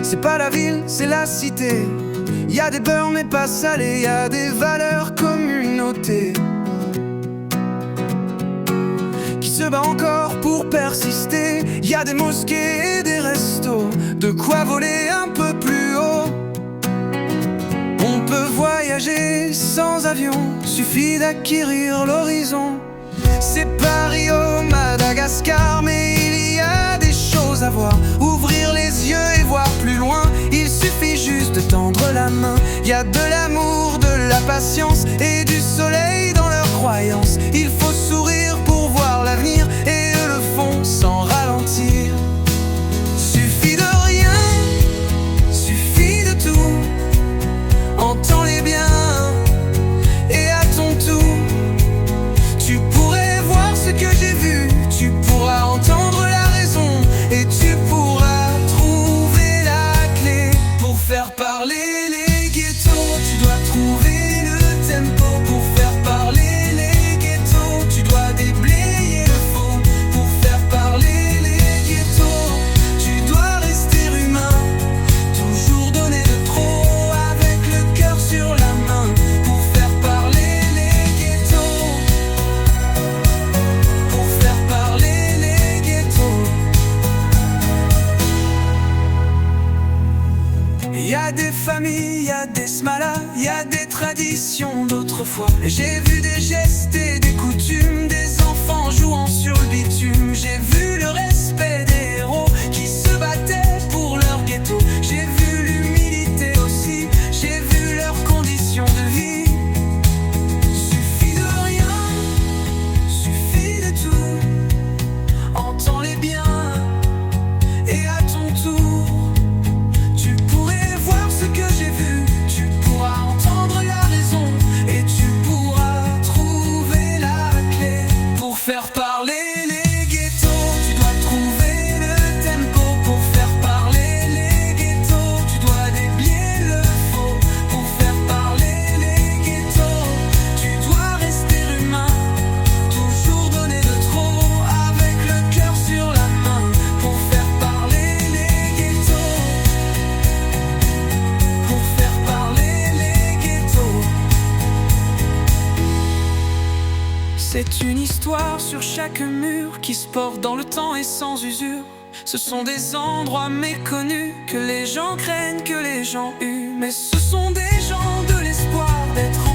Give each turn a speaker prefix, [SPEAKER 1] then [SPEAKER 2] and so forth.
[SPEAKER 1] C'est pas la ville, c'est la cité. Y a des beurres mais pas salés, y a des valeurs communautées qui se bat encore pour persister. Y a des mosquées et des restos, de quoi voler un peu plus haut. On peut voyager sans avion, suffit d'acquérir l'horizon. C'est Paris au Madagascar, mais il y a des choses à voir. Ouvrir les yeux et voir plus loin, il suffit juste de tendre la main. Y a de l'amour, de la patience et du soleil dans leurs croyances. Il faut sourire pour voir l'avenir, et eux le font sans ralentir. Suffit de rien, suffit de tout. Entends-les bien, et à ton tour, tu pourrais voir ce que j'ai vu. Tu pourras entendre la raison, et tu pourras trouver la clé pour faire parler les ghettos. Tu dois trouver le tempo pour faire parler les ghettos. Tu dois déblayer le faux pour faire parler les ghettos. Tu dois rester humain, toujours donner de trop, avec le cœur sur la main pour faire parler les ghettos. Pour faire parler les ghettos. Y a des familles, y a des smalas, y a des traditions d'autrefois. J'ai vu des gestes et des coutumes, des enfants jouant sur le bitume. J'ai vu le respect des héros qui se battaient pour leur ghetto. J'ai vu l'humilité aussi, j'ai vu leurs conditions de vie. Suffit de rien, suffit de tout. Entends-les bien, et à ton tour, tu pourrais voir ce que j'ai vu. Tu pourras entendre la raison, et tu pourras trouver la clé pour faire parler les ghettos. Tu dois trouver le tempo pour faire parler les ghettos. Tu dois déblayer le faux pour faire parler les ghettos. Tu dois rester humain, toujours donner de trop, avec le cœur sur la main pour faire parler les ghettos. Pour faire parler les ghettos. C'est une histoire sur chaque mur qui se porte dans le temps et sans usure. Ce sont des endroits méconnus que les gens craignent, que les gens huent. Mais ce sont des gens de l'espoir d'être